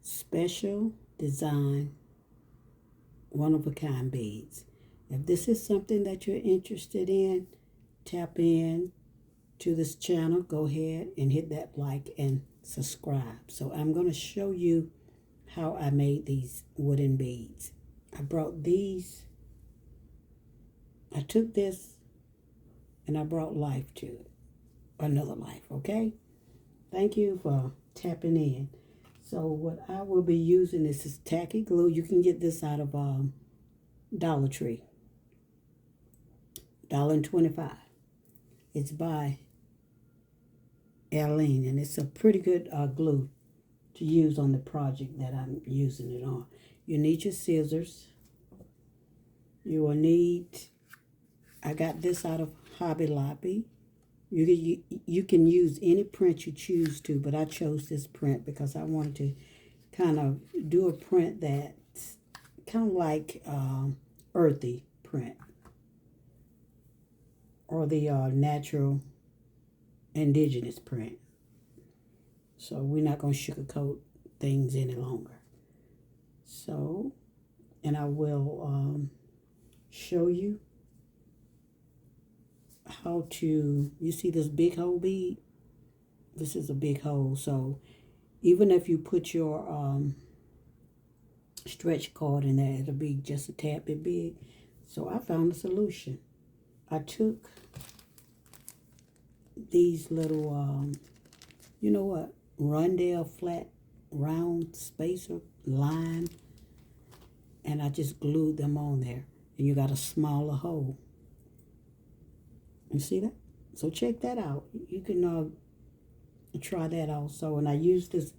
special design, one-of-a-kind beads. If this is something that you're interested in, tap in to this channel. Go ahead and hit that like and subscribe. So I'm going to show you how I made these wooden beads. I brought these. I took this and I brought life to it. Another life, okay? Thank you for tapping in. So what I will be using is tacky glue. You can get this out of Dollar Tree. $1.25. It's by Aileen, and it's a pretty good glue to use on the project that I'm using it on. You need your scissors. You will need, I got this out of Hobby Lobby. You can use any print you choose to, but I chose this print because I wanted to kind of do a print that's kind of like earthy print, or the natural indigenous print. So we're not going to sugarcoat things any longer. So, and I will show you how to, you see this big hole bead? This is a big hole. So even if you put your stretch cord in there, it'll be just a tad bit big. So I found a solution. I took these little, you know what, Rondell flat round spacer line, and I just glued them on there. And you got a smaller hole. You see that? So check that out. You can try that also. And I used this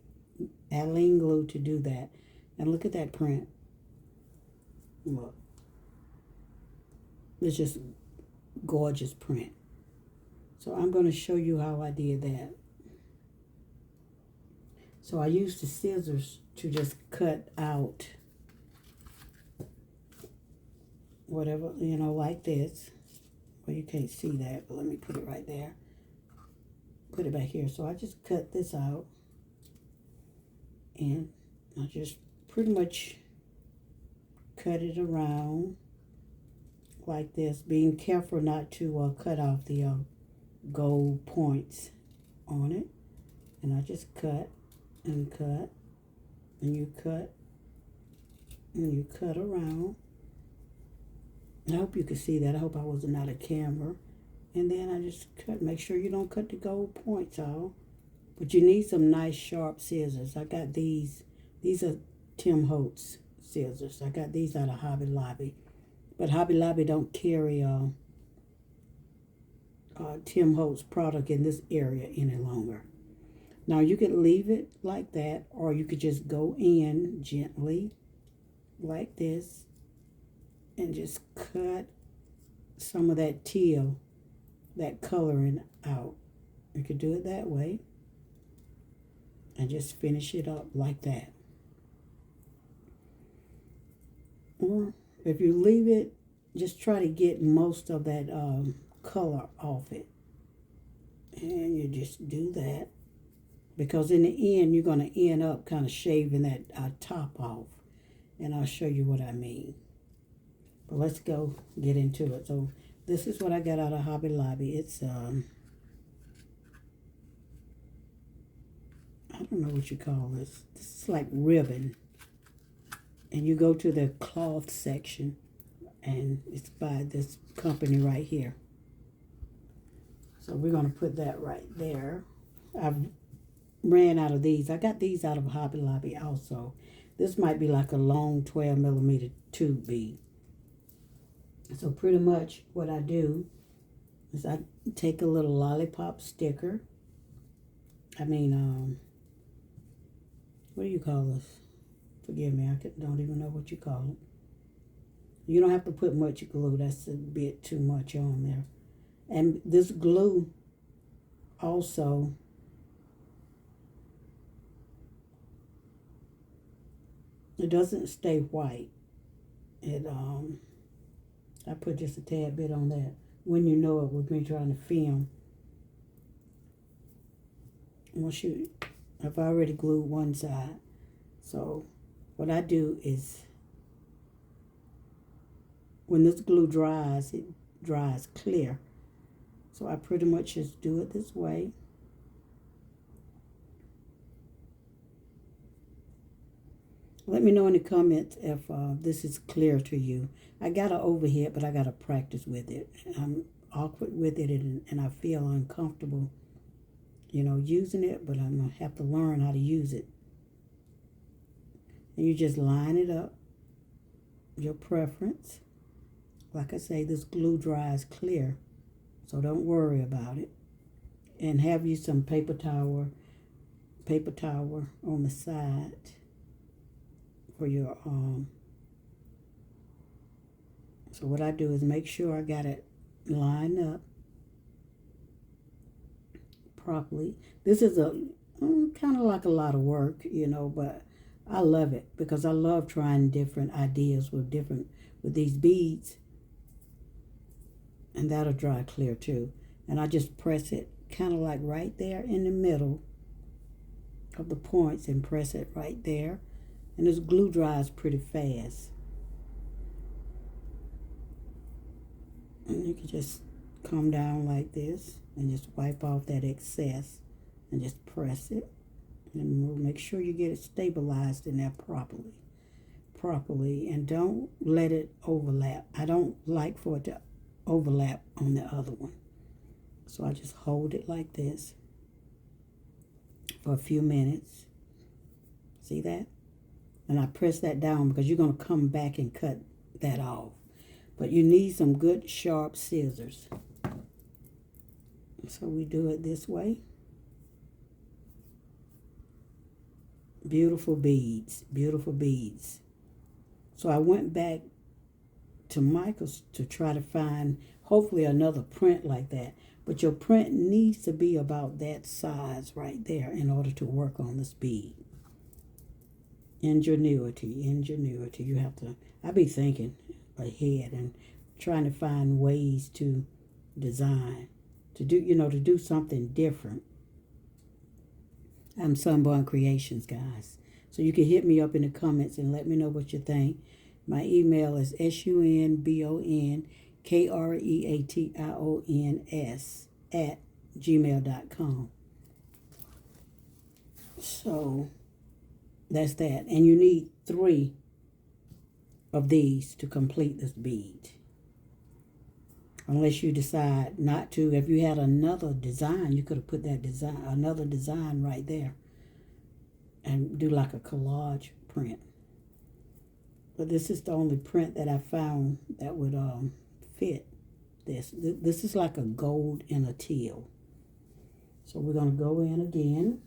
Aileen glue to do that. And look at that print. Look. It's just gorgeous print. So I'm going to show you how I did that. So I used the scissors to just cut out whatever, you know, like this. Well, you can't see that, but let me put it right there. Put it back here. So I just cut this out. And I just pretty much cut it around like this, being careful not to cut off the gold points on it. And I just cut and cut, and you cut, and you cut around. I hope you could see that. I hope I wasn't out of camera. And then I just cut. Make sure you don't cut the gold points off. But you need some nice sharp scissors. I got these. These are Tim Holtz scissors. I got these out of Hobby Lobby. But Hobby Lobby don't carry Tim Holtz product in this area any longer. Now you could leave it like that, or you could just go in gently like this and just cut some of that teal, that coloring out. You could do it that way and just finish it up like that. Or if you leave it, just try to get most of that color off it. And you just do that. Because in the end, you're going to end up kind of shaving that top off. And I'll show you what I mean. But let's go get into it. So this is what I got out of Hobby Lobby. It's, I don't know what you call this. This is like ribbon. And you go to the cloth section. And it's by this company right here. So we're going to put that right there. I've ran out of these. I got these out of Hobby Lobby also. This might be like a long 12mm tube bead. So pretty much what I do is I take a little lollipop sticker. I mean, what do you call this? Forgive me, I don't even know what you call it. You don't have to put much glue. That's a bit too much on there. And this glue also, it doesn't stay white. It I put just a tad bit on that. When you know it, with me trying to film. Once you, I've already glued one side. So what I do is when this glue dries, it dries clear. So I pretty much just do it this way. Let me know in the comments if this is clear to you. I got an overhead, but I got to practice with it. I'm awkward with it, and I feel uncomfortable, using it, but I'm going to have to learn how to use it. And you just line it up, your preference. Like I say, this glue dries clear, so don't worry about it. And have you some paper towel on the side for your so what I do is make sure I got it lined up properly. This is a kind of like a lot of work, but I love it because I love trying different ideas with these beads, and that'll dry clear too. And I just press it kind of like right there in the middle of the points and press it right there. And this glue dries pretty fast. And you can just come down like this and just wipe off that excess and just press it. And we'll make sure you get it stabilized in there properly. And don't let it overlap. I don't like for it to overlap on the other one. So I just hold it like this for a few minutes. See that? And I press that down because you're going to come back and cut that off. But you need some good sharp scissors. So we do it this way. Beautiful beads, beautiful beads. So I went back to Michael's to try to find hopefully another print like that. But your print needs to be about that size right there in order to work on this bead. Ingenuity. You have to, I be thinking ahead and trying to find ways to design, to do something different. I'm Sunbonkreations, guys. So you can hit me up in the comments and let me know what you think. My email is sunbonkreations@gmail.com. So that's that. And you need 3 of these to complete this bead. Unless you decide not to. If you had another design, you could have put another design right there and do like a collage print. But this is the only print that I found that would fit this. This is like a gold and a teal. So we're going to go in again.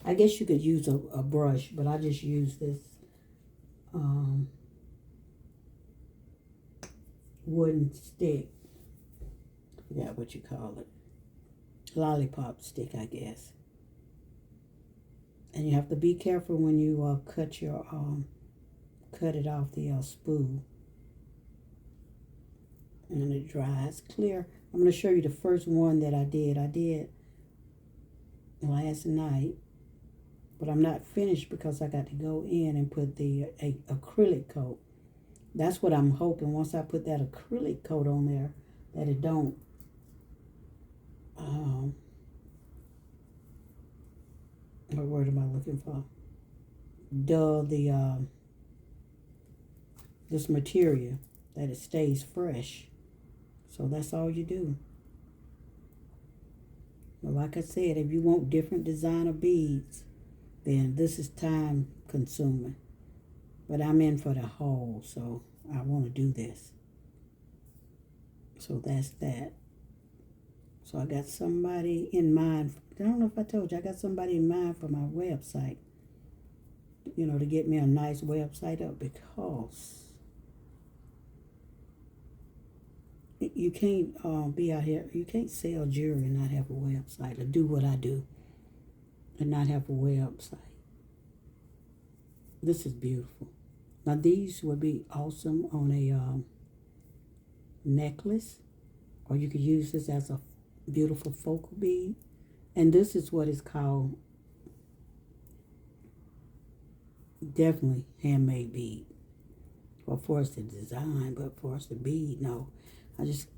I guess you could use a brush, but I just use this wooden stick. I forgot what you call it. Lollipop stick, I guess. And you have to be careful when you cut it off the spool. And it dries clear. I'm going to show you the first one that I did. I did last night. But I'm not finished because I got to go in and put the acrylic coat. That's what I'm hoping. Once I put that acrylic coat on there, that it don't what word am I looking for? Dull this material, that it stays fresh. So that's all you do. But like I said, if you want different designer beads, then this is time consuming. But I'm in for the haul, so I want to do this. So that's that. So I got somebody in mind. I don't know if I told you, I got somebody in mind for my website. To get me a nice website up, because you can't be out here, you can't sell jewelry and not have a website, or do what I do and not have a website. This is beautiful. Now these would be awesome on a necklace, or you could use this as a beautiful focal bead. And this is what is called definitely handmade bead. Or for us to design, but for us to bead, no. I just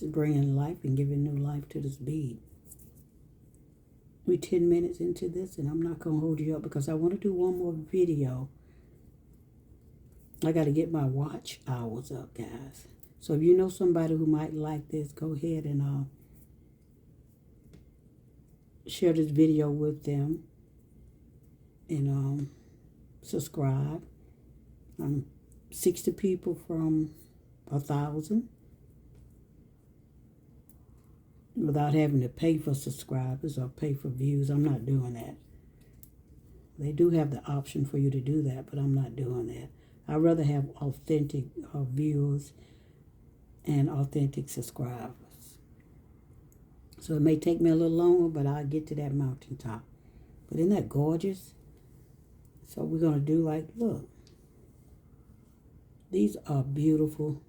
bringing life and giving new life to this bead. We're 10 minutes into this, and I'm not going to hold you up because I want to do one more video. I got to get my watch hours up, guys. So if you know somebody who might like this, go ahead and share this video with them and subscribe. 60 people from 1,000 without having to pay for subscribers or pay for views. I'm not doing that. They do have the option for you to do that, but I'm not doing that. I'd rather have authentic viewers and authentic subscribers. So it may take me a little longer, but I'll get to that mountaintop. But isn't that gorgeous? So we're going to do like, look. These are beautiful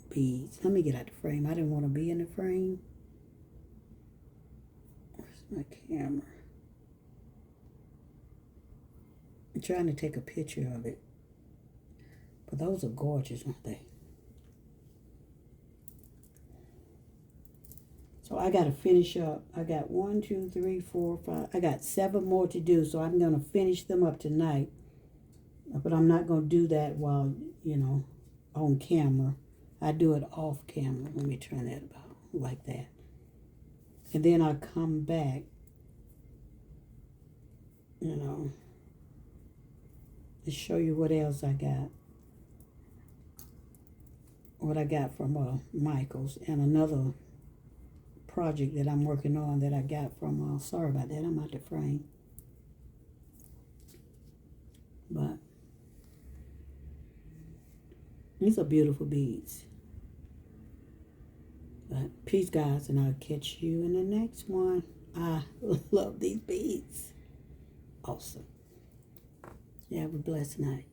beads. Let me get out the frame. I didn't want to be in the frame. Where's my camera? I'm trying to take a picture of it. But those are gorgeous, aren't they? So I got to finish up. I got 1, 2, 3, 4, 5. I got 7 more to do. So I'm going to finish them up tonight. But I'm not going to do that while, you know, on camera. I do it off camera. Let me turn that about like that. And then I come back, you know, to show you what else I got. What I got from Michael's and another project that I'm working on that I got from, sorry about that, I'm out the frame. But these are beautiful beads. But peace, guys, and I'll catch you in the next one. I love these beads. Awesome. You have a blessed night.